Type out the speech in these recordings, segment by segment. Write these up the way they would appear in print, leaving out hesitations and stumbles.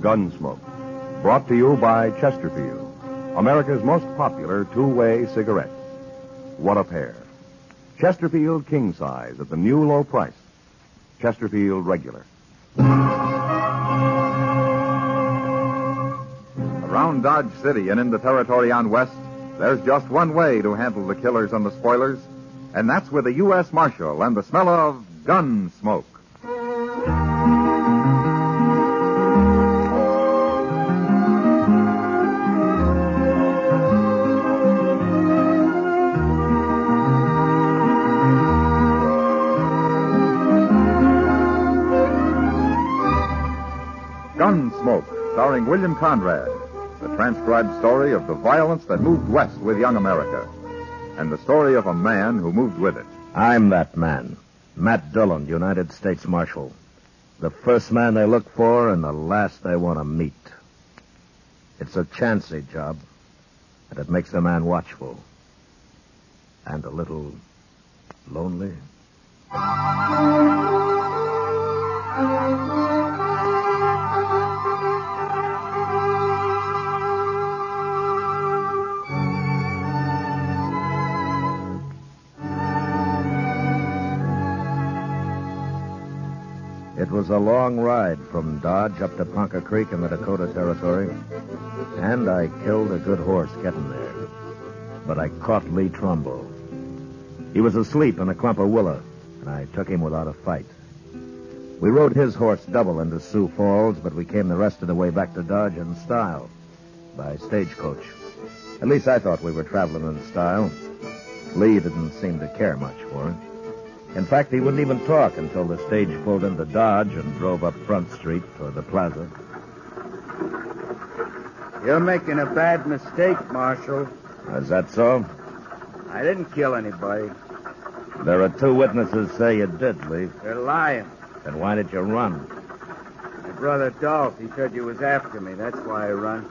Gunsmoke. Brought to you by Chesterfield, America's most popular two-way cigarette. What a pair. Chesterfield King Size at the new low price. Chesterfield Regular. Around Dodge City and in the territory on West, there's just one way to handle the killers and the spoilers, and that's with a U.S. Marshal and the smell of gun smoke. Gunsmoke, starring William Conrad. The transcribed story of the violence that moved west with young America. And the story of a man who moved with it. I'm that man. Matt Dillon, United States Marshal. The first man they look for and the last they want to meet. It's a chancy job, and it makes a man watchful. And a little lonely. It was a long ride from Dodge up to Ponca Creek in the Dakota Territory, and I killed a good horse getting there. But I caught Lee Trumbull. He was asleep in a clump of willow, and I took him without a fight. We rode his horse double into Sioux Falls, but we came the rest of the way back to Dodge in style, by stagecoach. At least I thought we were traveling in style. Lee didn't seem to care much for it. In fact, he wouldn't even talk until the stage pulled into Dodge and drove up Front Street toward the plaza. You're making a bad mistake, Marshal. Is that so? I didn't kill anybody. There are two witnesses say you did, Lee. They're lying. Then why did you run? My brother Dolph, he said you was after me. That's why I run.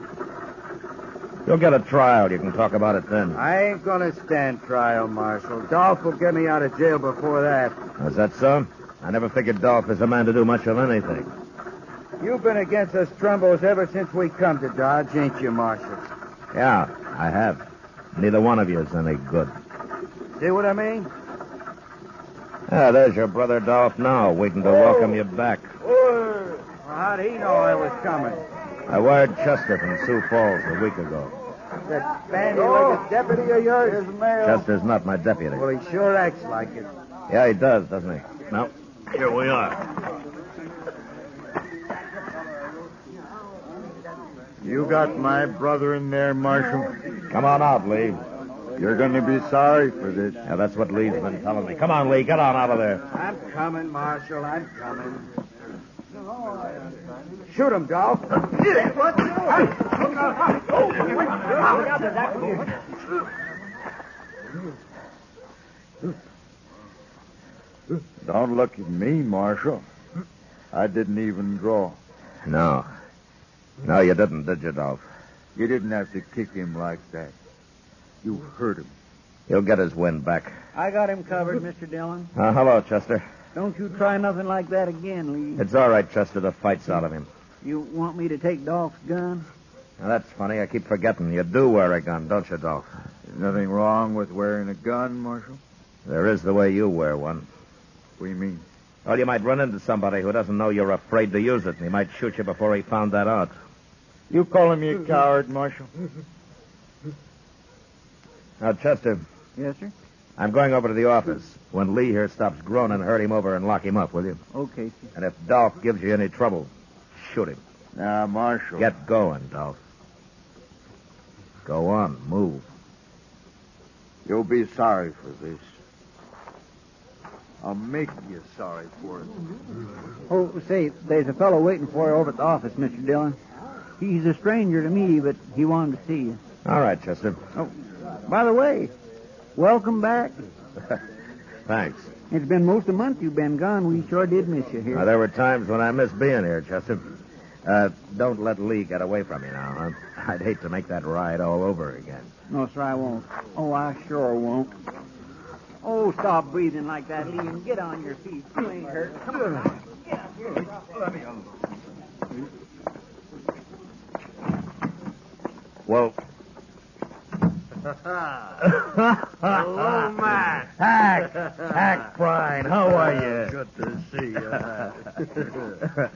You'll get a trial. You can talk about it then. I ain't gonna stand trial, Marshal. Dolph will get me out of jail before that. Is that so? I never figured Dolph is a man to do much of anything. You've been against us Trumbos ever since we come to Dodge, ain't you, Marshal? Yeah, I have. Neither one of you is any good. See what I mean? Ah, there's your brother Dolph now, waiting to welcome you back. Well, how'd he know I was coming? I wired Chester from Sioux Falls a week ago. That bandy-legged deputy of yours? Chester's not my deputy. Well, he sure acts like it. Yeah, he does, doesn't he? No. Here we are. You got my brother in there, Marshal? Come on out, Lee. You're going to be sorry for this. Yeah, that's what Lee's been telling me. Come on, Lee. Get on out of there. I'm coming, Marshal. I'm coming. Shoot him, Dolph. Don't look at me, Marshal. I didn't even draw. No. No, you didn't, did you, Dolph? You didn't have to kick him like that. You hurt him. He'll get his wind back. I got him covered, Mr. Dillon. Hello, Chester. Don't you try nothing like that again, Lee. It's all right, Chester. The fight's out of him. You want me to take Dolph's gun? Now, that's funny. I keep forgetting. You do wear a gun, don't you, Dolph? There's nothing wrong with wearing a gun, Marshal. There is the way you wear one. What do you mean? Well, you might run into somebody who doesn't know you're afraid to use it, and he might shoot you before he found that out. You calling me a coward, Marshal? Now, Chester. Yes, sir? I'm going over to the office. When Lee here stops groaning, herd him over and lock him up, will you? Okay, sir. And if Dolph gives you any trouble, shoot him. Now, Marshal. Get going, Dolph. Go on, move. You'll be sorry for this. I'll make you sorry for it. Oh, say, there's a fellow waiting for you over at the office, Mr. Dillon. He's a stranger to me, but he wanted to see you. All right, Chester. Oh, by the way, welcome back. Thanks. It's been most a month you've been gone. We sure did miss you here. Now, there were times when I missed being here, Chester. Don't let Lee get away from you now, huh? I'd hate to make that ride all over again. No, sir, I won't. Oh, I sure won't. Oh, stop breathing like that, Lee, and get on your feet. You ain't hurt. Come on. Get up here. Let me Well... Hello, Matt. Hack, Prine, how are you? Good to see you.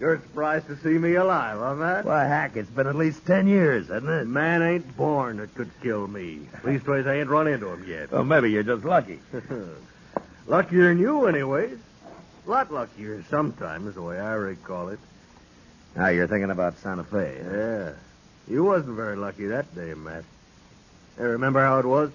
You're surprised to see me alive, huh, Matt? Why, Hack, it's been at least 10 years, hasn't it? Man ain't born that could kill me. Leastways, I ain't run into him yet. Well, maybe you're just lucky. Luckier than you, anyways. A lot luckier sometimes, the way I recall it. Now, you're thinking about Santa Fe. Huh? Yeah. You wasn't very lucky that day, Matt. Hey, remember how it was?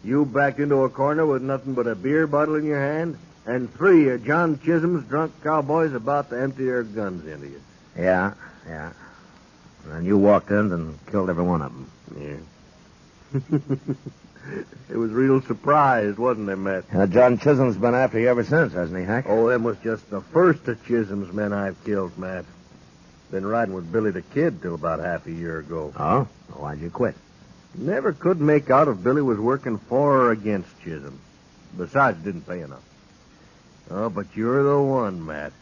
You backed into a corner with nothing but a beer bottle in your hand, and 3 of John Chisholm's drunk cowboys about to empty their guns into you. Yeah. And you walked in and killed every one of them. Yeah. It was real surprised, wasn't it, Matt? John Chisholm's been after you ever since, hasn't he, Hack? Oh, them was just the first of Chisholm's men I've killed, Matt. Been riding with Billy the Kid till about half a year ago. Oh? Why'd you quit? Never could make out if Billy was working for or against Chisholm. Besides, didn't pay enough. Oh, but you're the one, Matt.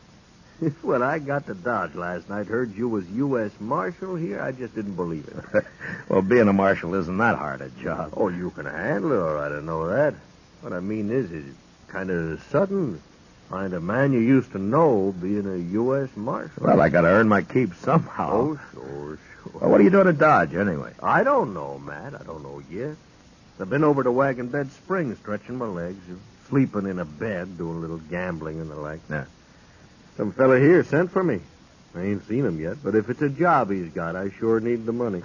When I got to Dodge last night, heard you was U.S. Marshal here, I just didn't believe it. Well, being a marshal isn't that hard a job. Oh, you can handle it all right, I know that. What I mean is, it's kind of sudden. Find a man you used to know being a U.S. Marshal. Well, I gotta earn my keep somehow. Oh, sure. Well, what are you doing at Dodge, anyway? I don't know, Matt. I don't know yet. I've been over to Wagon Bed Springs, stretching my legs, sleeping in a bed, doing a little gambling and the like. Yeah. Some fella here sent for me. I ain't seen him yet, but if it's a job he's got, I sure need the money.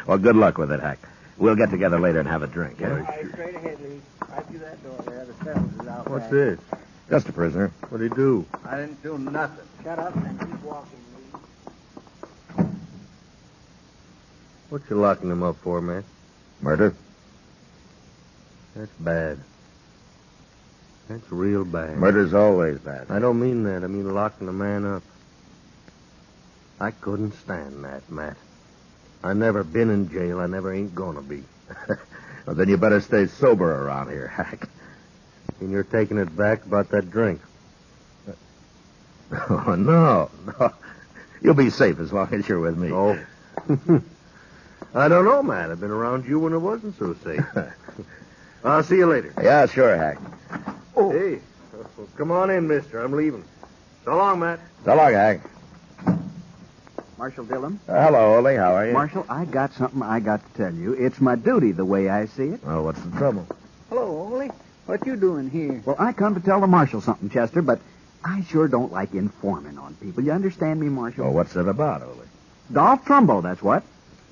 Well, good luck with it, Hack. We'll get together later and have a drink. Yeah, Right, straight ahead, Lee. Right through that door there. The settles is out What's back. this? Just a prisoner. What'd he do? I didn't do nothing. Shut up and keep walking, Lee. What you locking him up for, man? Murder? That's bad. That's real bad. Murder's always bad. I don't mean that. I mean locking a man up. I couldn't stand that, Matt. I never been in jail. I never ain't gonna be. Well, then you better stay sober around here, Hack. And you're taking it back about that drink. Oh, no. You'll be safe as long as you're with me. Oh. I don't know, Matt. I've been around you when it wasn't so safe. I'll see you later. Yeah, sure, Hack. Oh. Hey, well, come on in, mister. I'm leaving. So long, Matt. So long, Hack. Marshal Dillon? Hello, Ole. How are you? Marshal, I got something I got to tell you. It's my duty the way I see it. Well, what's the trouble? Hello, Ole. What you doing here? Well, I come to tell the Marshal something, Chester, but I sure don't like informing on people. You understand me, Marshal? Well, what's it about, Ole? Dolph Trumbo, that's what.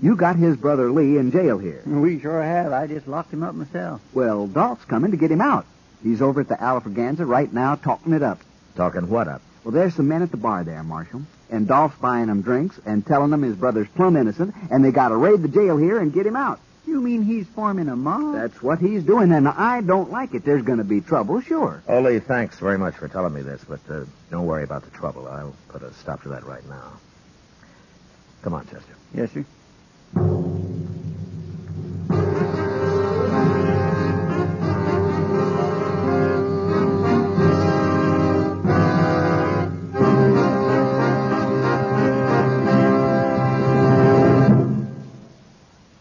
You got his brother Lee in jail here. We sure have. I just locked him up myself. Well, Dolph's coming to get him out. He's over at the Alfraganza right now talking it up. Talking what up? Well, there's some men at the bar there, Marshal. And Dolph's buying them drinks and telling them his brother's plumb innocent, and they got to raid the jail here and get him out. You mean he's forming a mob? That's what he's doing, and I don't like it. There's going to be trouble, sure. Ole, thanks very much for telling me this, but don't worry about the trouble. I'll put a stop to that right now. Come on, Chester. Yes, sir.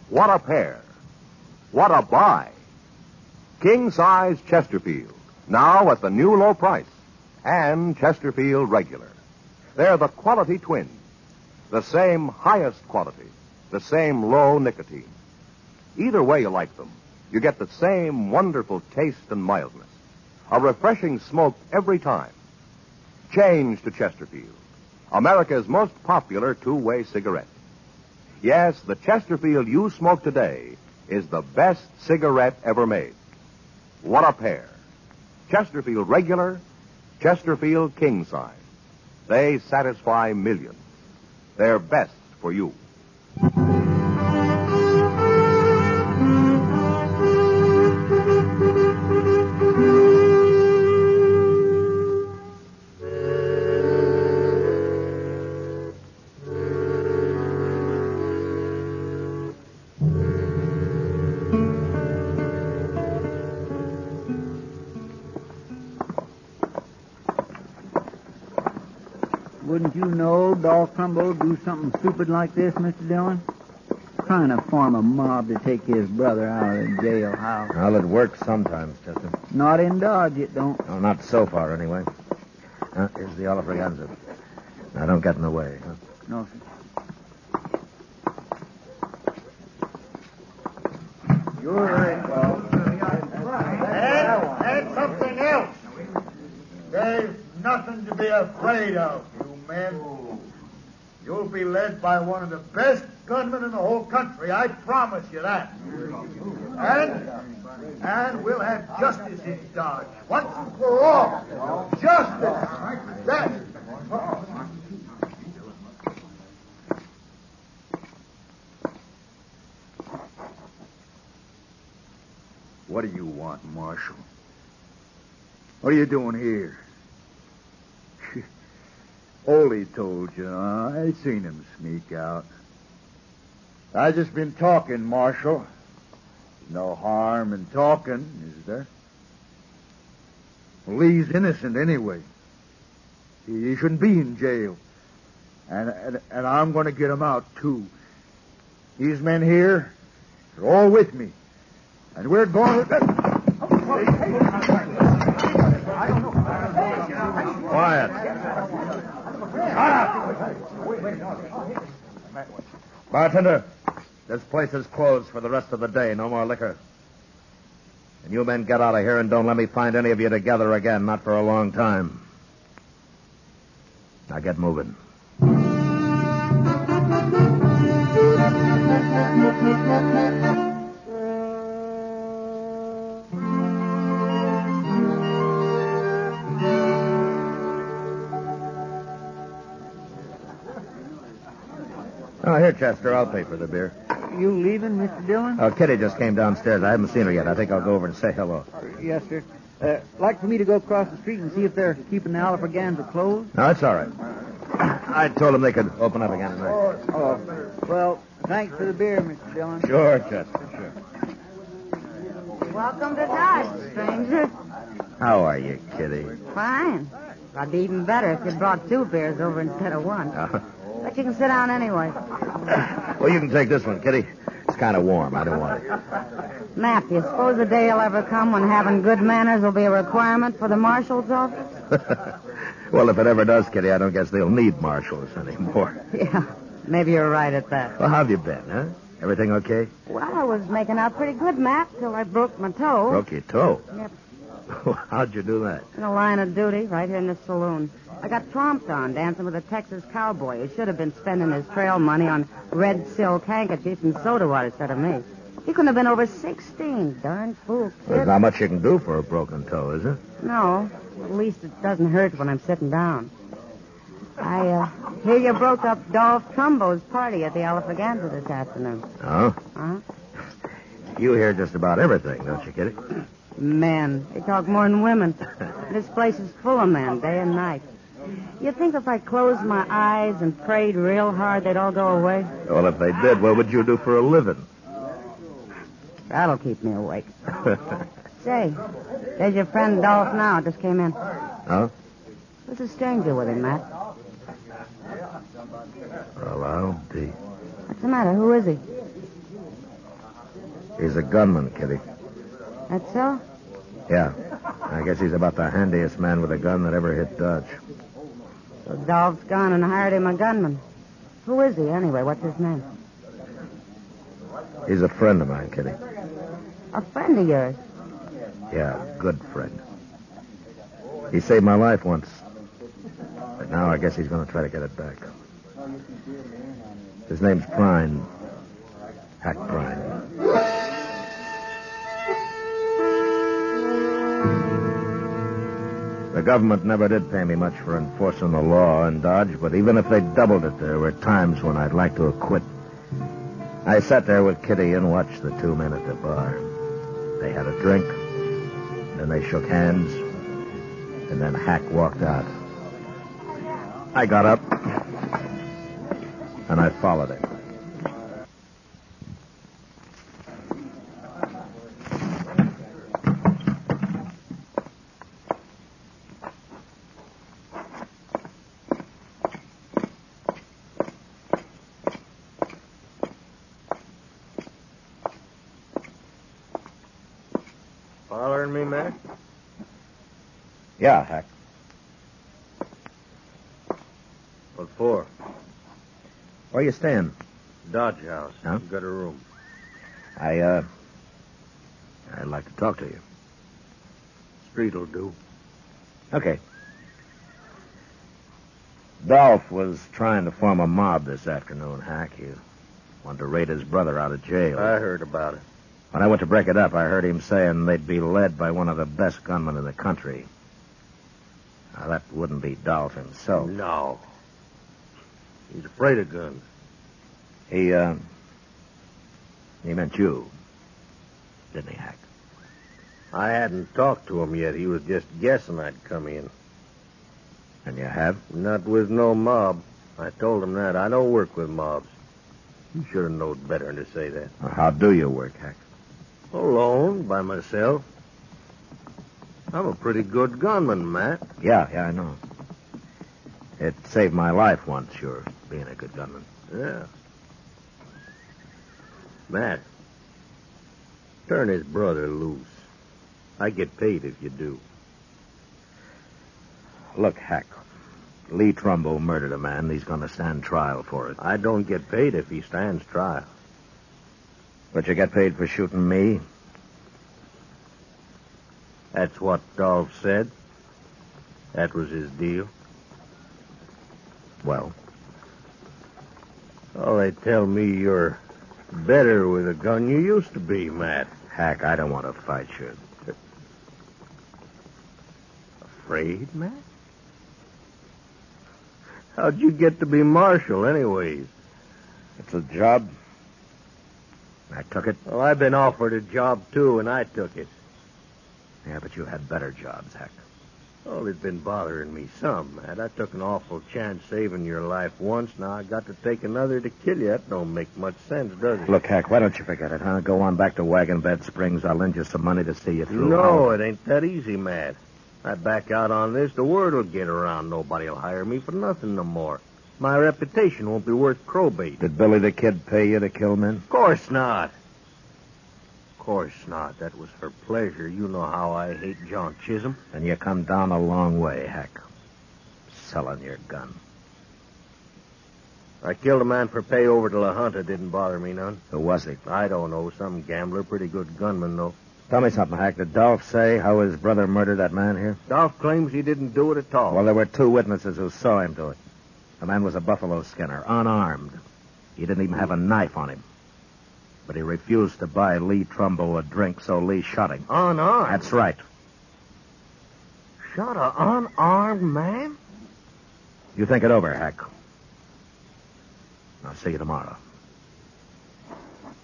What a pair. What a buy. King-size Chesterfield, now at the new low price, and Chesterfield Regular. They're the quality twins. The same highest quality, the same low nicotine. Either way you like them, you get the same wonderful taste and mildness. A refreshing smoke every time. Change to Chesterfield, America's most popular two-way cigarette. Yes, the Chesterfield you smoke today is the best cigarette ever made. What a pair. Chesterfield Regular, Chesterfield King Size. They satisfy millions. They're best for you. Wouldn't you know Dolph Trumbo do something stupid like this, Mr. Dillon? trying to form a mob to take his brother out of the jailhouse. Well, it works sometimes, Chester. Not in Dodge, it don't. No, not so far, anyway. Here's the Oliver Ganza. Now, don't get in the way. Huh? No, sir. You're right, Bob. And something else. There's nothing to be afraid of, you men. You'll be led by one of the best gunmen in the whole country. I promise you that. And we'll have justice in Dodge. Once and for all. Justice. That's... What do you want, Marshal? What are you doing here? Ole told you, huh? I seen him sneak out. I just been talking, Marshal. No harm in talking, is there? Well, Lee's innocent anyway. He shouldn't be in jail. And I'm going to get him out, too. These men here are all with me. And we're going to... Quiet. Bartender, this place is closed for the rest of the day. No more liquor. And you men get out of here and don't let me find any of you together again. Not for a long time. Now get moving. Oh, here, Chester. I'll pay for the beer. You leaving, Mr. Dillon? Oh, Kitty just came downstairs. I haven't seen her yet. I think I'll go over and say hello. Yes, sir. Like for me to go across the street and see if they're keeping the Oliver Ganza closed? No, it's all right. I told them they could open up again tonight. Oh, well, thanks for the beer, Mr. Dillon. Sure, Chester, sure. Welcome to Dodge, stranger. How are you, Kitty? Fine. I'd be even better if you brought 2 beers over instead of 1. But you can sit down anyway. Well, you can take this one, Kitty. It's kind of warm. I don't want it. Matt, do you suppose the day will ever come when having good manners will be a requirement for the marshal's office? Well, if it ever does, Kitty, I don't guess they'll need marshals anymore. Yeah, maybe you're right at that. Well, how have you been, huh? Everything okay? Well, I was making out pretty good, Matt, till I broke my toe. Broke your toe? Yep. How'd you do that? In the line of duty, right here in the saloon. I got tromped on dancing with a Texas cowboy who should have been spending his trail money on red silk handkerchiefs and soda water instead of me. He couldn't have been over 16. Darn fool, kid. There's not much you can do for a broken toe, is there? No. At least it doesn't hurt when I'm sitting down. I hear you broke up Dolph Trumbo's party at the Oliver Ganza this afternoon. Oh? Huh? You hear just about everything, don't you, Kitty? Men. They talk more than women. This place is full of men, day and night. You think if I closed my eyes and prayed real hard, they'd all go away? Well, if they did, what would you do for a living? That'll keep me awake. Say, there's your friend Dolph now. Just came in. Huh? There's a stranger with him, Matt. Well, I'll be. What's the matter? Who is he? He's a gunman, Kitty. That's so? Yeah. I guess he's about the handiest man with a gun that ever hit Dodge. So Dolph's gone and hired him a gunman. Who is he, anyway? What's his name? He's a friend of mine, Kitty. A friend of yours? Yeah, a good friend. He saved my life once. But now I guess he's going to try to get it back. His name's Prine. Hack Prine. The government never did pay me much for enforcing the law in Dodge, but even if they doubled it, there were times when I'd like to have quit. I sat there with Kitty and watched the 2 men at the bar. They had a drink, then they shook hands, and then Hack walked out. I got up, and I followed him. Following me, Matt? Yeah, Hack. What for? Where you staying? Dodge House. Huh? Got a room. I'd like to talk to you. Street'll do. Okay. Dolph was trying to form a mob this afternoon, Hack. He wanted to raid his brother out of jail. I heard about it. When I went to break it up, I heard him saying they'd be led by one of the best gunmen in the country. Now, that wouldn't be Dolph himself. No. He's afraid of guns. He meant you, didn't he, Hack? I hadn't talked to him yet. He was just guessing I'd come in. And you have? Not with no mob. I told him that. I don't work with mobs. You should have known better than to say that. Well, how do you work, Hack? Alone, by myself. I'm a pretty good gunman, Matt. Yeah, I know. It saved my life once, sure, being a good gunman. Yeah. Matt, turn his brother loose. I get paid if you do. Look, Hack, Lee Trumbull murdered a man. He's going to stand trial for it. I don't get paid if he stands trial. But you get paid for shooting me? That's what Dolph said. That was his deal. Well? Oh, they tell me you're better with a gun you used to be, Matt. Hack, I don't want to fight you. Afraid, Matt? How'd you get to be marshal, anyways? It's a job. I took it. Well, I've been offered a job, too, and I took it. Yeah, but you had better jobs, Hack. Well, it's been bothering me some, Matt. I took an awful chance saving your life once. Now I got to take another to kill you. That don't make much sense, does it? Look, Hack, why don't you forget it, huh? Go on back to Wagon Bed Springs. I'll lend you some money to see you through. No, it ain't that easy, Matt. I back out on this, the word will get around. Nobody'll hire me for nothing no more. My reputation won't be worth crowbait. Did Billy the Kid pay you to kill men? Of course not. Of course not. That was for pleasure. You know how I hate John Chisholm. And you come down a long way, Hack. Selling your gun. I killed a man for pay over to La Junta. Didn't bother me none. Who was he? I don't know. Some gambler. Pretty good gunman, though. Tell me something, Hack. Did Dolph say how his brother murdered that man here? Dolph claims he didn't do it at all. Well, there were 2 witnesses who saw him do it. The man was a buffalo skinner, unarmed. He didn't even have a knife on him. But he refused to buy Lee Trumbull a drink, so Lee shot him. Unarmed? That's right. Shot an unarmed man? You think it over, Hack. I'll see you tomorrow.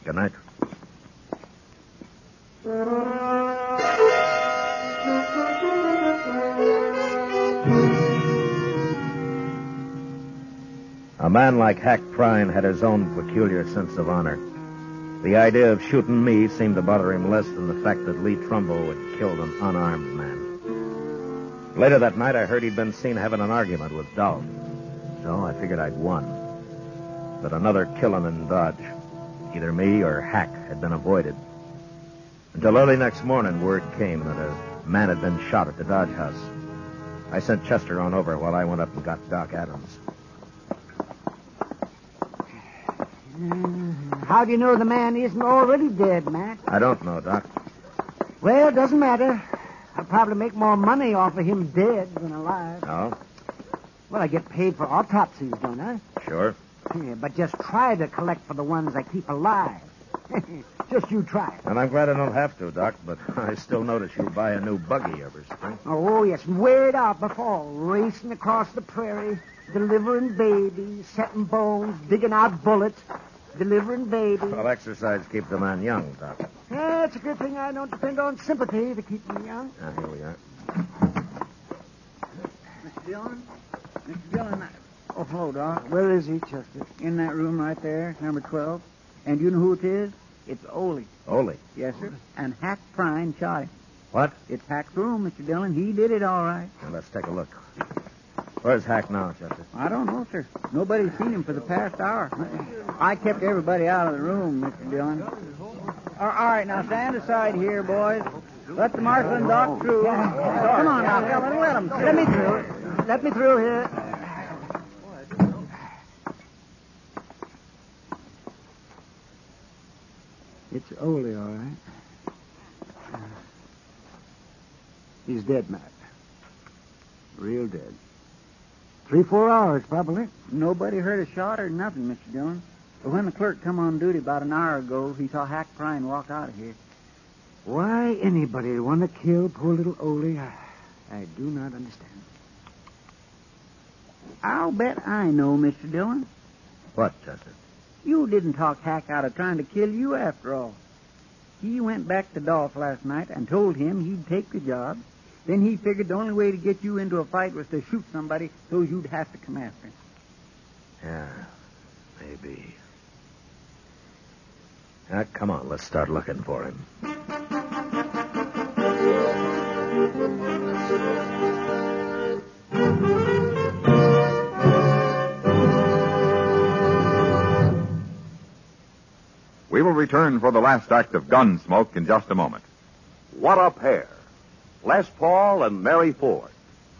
Good night. A man like Hack Prine had his own peculiar sense of honor. The idea of shooting me seemed to bother him less than the fact that Lee Trumbull had killed an unarmed man. Later that night, I heard he'd been seen having an argument with Dolph. So I figured I'd won. But another killing in Dodge, either me or Hack, had been avoided. Until early next morning, word came that a man had been shot at the Dodge House. I sent Chester on over while I went up and got Doc Adams. How do you know the man isn't already dead, Matt? I don't know, Doc. Well, it doesn't matter. I'll probably make more money off of him dead than alive. Oh? Well, I get paid for autopsies, don't I? Sure. Yeah, but just try to collect for the ones I keep alive. Just you try. And I'm glad I don't have to, Doc, but I still notice you buy a new buggy every spring. Oh, yes, wear it out before, racing across the prairie, delivering babies, setting bones, digging out bullets, delivering babies. Well, exercise keeps a man young, Doc. Yeah, it's a good thing I don't depend on sympathy to keep me young. Here we are. Mr. Dillon? Mr. Dillon, oh, hello, Doc. Where is he, Chester? In that room right there, number 12. And do you know who it is? It's Ole. Ole? Yes, sir. And Hack Prine shot him. What? It's Hack's room, Mr. Dillon. He did it all right. Well, let's take a look. Where's Hack now, Chester? I don't know, sir. Nobody's seen him for the past hour. I kept everybody out of the room, Mr. Dillon. All right, now stand aside here, boys. Let the marshal and Doc through. Come on now, fella, let him through. Let me through. Let me through here. It's Ole, all right. He's dead, Matt. Real dead. 3-4 hours, probably. Nobody heard a shot or nothing, Mr. Dillon. But when the clerk come on duty about an hour ago, he saw Hack Prine walk out of here. Why anybody would want to kill poor little Ole, I do not understand. I'll bet I know, Mr. Dillon. What, Chester? You didn't talk Hack out of trying to kill you after all. He went back to Dolph last night and told him he'd take the job. Then he figured the only way to get you into a fight was to shoot somebody so you'd have to come after him. Yeah, maybe. Now, come on, let's start looking for him. We will return for the last act of Gunsmoke in just a moment. What a pair. Les Paul and Mary Ford,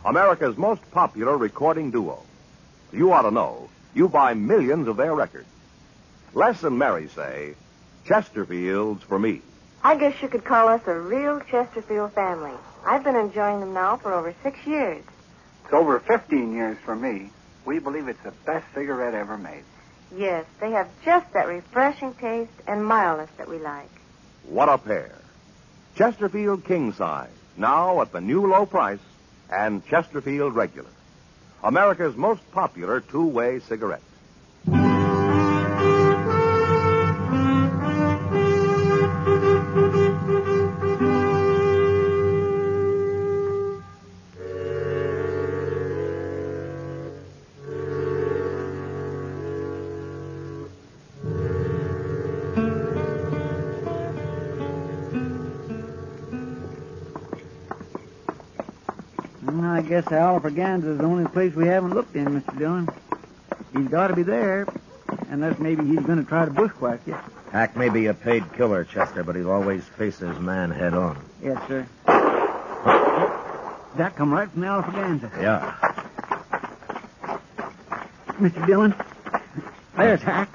America's most popular recording duo. You ought to know. You buy millions of their records. Les and Mary say, Chesterfield's for me. I guess you could call us a real Chesterfield family. I've been enjoying them now for over 6 years. It's over 15 years for me. We believe it's the best cigarette ever made. Yes, they have just that refreshing taste and mildness that we like. What a pair. Chesterfield King Size, now at the new low price, and Chesterfield Regular. America's most popular two-way cigarette. I guess the Alfraganza is the only place we haven't looked in, Mr. Dillon. He's got to be there, unless maybe he's going to try to bushwhack you. Hack may be a paid killer, Chester, but he'll always face his man head on. Yes, sir. That come right from the Alfraganza. Yeah. Mr. Dillon, there's Hack.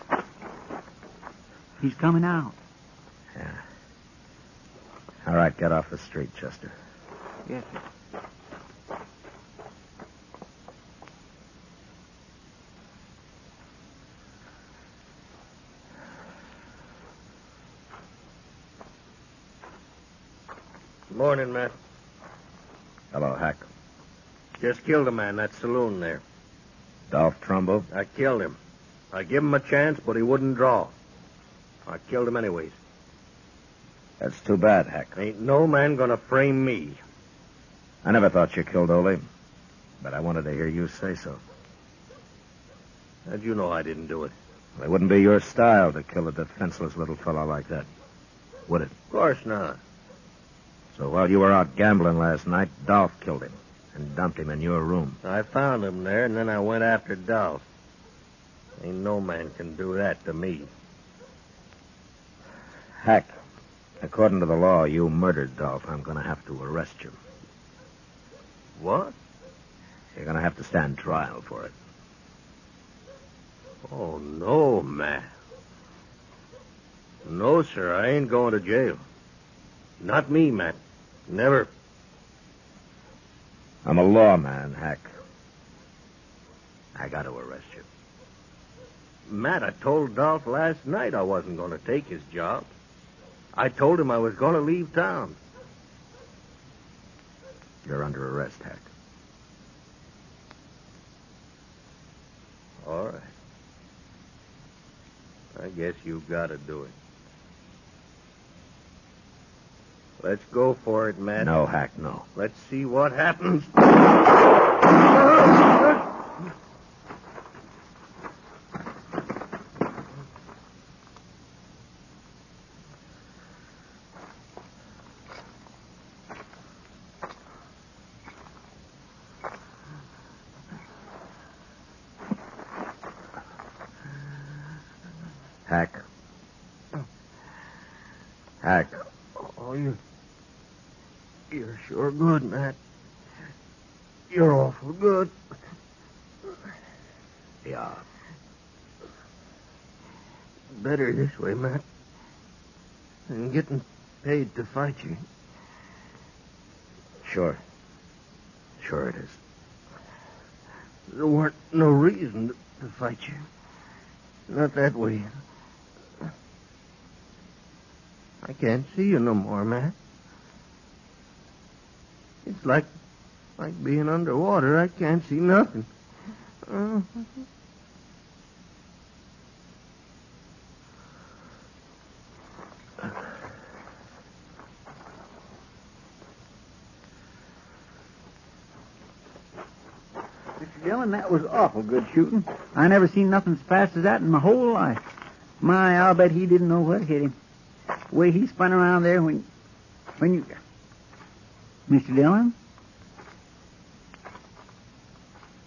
He's coming out. Yeah. All right, get off the street, Chester. Yes, sir. Morning, Matt. Hello, Hack. Just killed a man in that saloon there. Dolph Trumbo? I killed him. I gave him a chance, but he wouldn't draw. I killed him anyways. That's too bad, Hack. Ain't no man gonna frame me. I never thought you killed Ole, but I wanted to hear you say so. How'd you know I didn't do it? It wouldn't be your style to kill a defenseless little fellow like that, would it? Of course not. So while you were out gambling last night, Dolph killed him and dumped him in your room. I found him there, and then I went after Dolph. Ain't no man can do that to me. Hack, according to the law, you murdered Dolph. I'm going to have to arrest you. What? You're going to have to stand trial for it. Oh, no, Matt. No, sir, I ain't going to jail. Not me, Matt. Never. I'm a lawman, Hack. I got to arrest you. Matt, I told Dolph last night I wasn't going to take his job. I told him I was going to leave town. You're under arrest, Hack. All right. I guess you got to do it. Let's go for it, Matt. No, Hack, no. Let's see what happens. Hack. Hack. Oh, you You're sure good, Matt. You're awful good. Yeah. Better this way, Matt. Than getting paid to fight you. Sure. Sure it is. There weren't no reason to fight you. Not that way. I can't see you no more, Matt. It's like being underwater. I can't see nothing. Mr. Dillon, that was awful good shooting. I never seen nothing as fast as that in my whole life. My, I'll bet he didn't know what hit him. The way he spun around there when you... Mr. Dillon?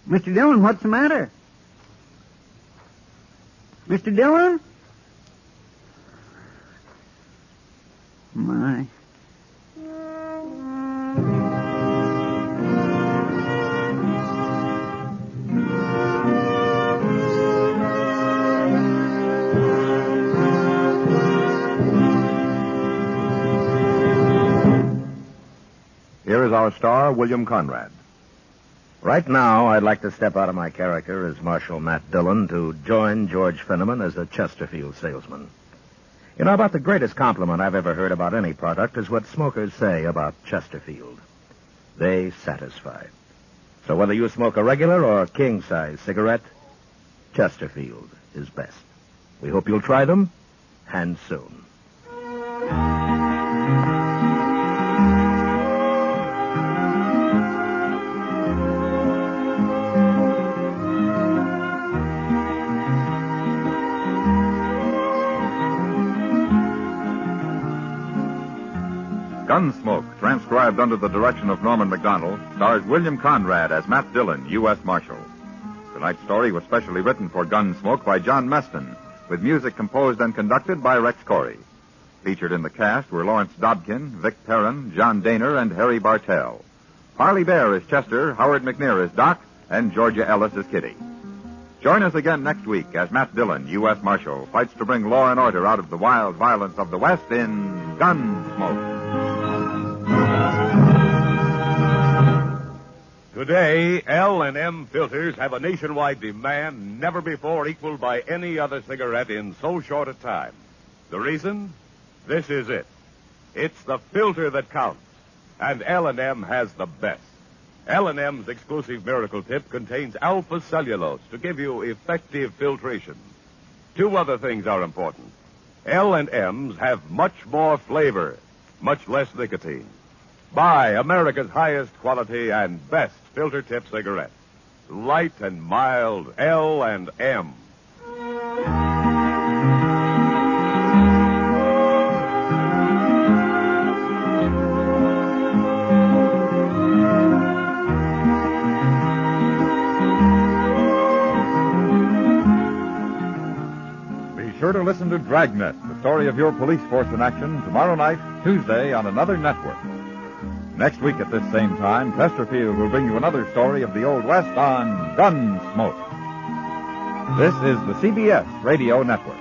Mr. Dillon, what's the matter? Mr. Dillon? My... Here is our star, William Conrad. Right now, I'd like to step out of my character as Marshal Matt Dillon to join George Fenneman as a Chesterfield salesman. You know, about the greatest compliment I've ever heard about any product is what smokers say about Chesterfield. They satisfy. So whether you smoke a regular or king-size cigarette, Chesterfield is best. We hope you'll try them, and soon. Gunsmoke, transcribed under the direction of Norman MacDonald, stars William Conrad as Matt Dillon, U.S. Marshal. Tonight's story was specially written for Gunsmoke by John Meston, with music composed and conducted by Rex Corey. Featured in the cast were Lawrence Dobkin, Vic Perrin, John Daner, and Harry Bartell. Harley Bear is Chester, Howard McNear is Doc, and Georgia Ellis is Kitty. Join us again next week as Matt Dillon, U.S. Marshal, fights to bring law and order out of the wild violence of the West in Gunsmoke. Today, L&M filters have a nationwide demand never before equaled by any other cigarette in so short a time. The reason? This is it. It's the filter that counts, and L&M has the best. L&M's exclusive Miracle Tip contains alpha cellulose to give you effective filtration. Two other things are important. L&M's have much more flavor, much less nicotine. Buy America's highest quality and best filter tip cigarette. Light and mild L&M. Be sure to listen to Dragnet, the story of your police force in action, tomorrow night, Tuesday, on another network. Next week at this same time, Chesterfield will bring you another story of the Old West on Gunsmoke. This is the CBS Radio Network.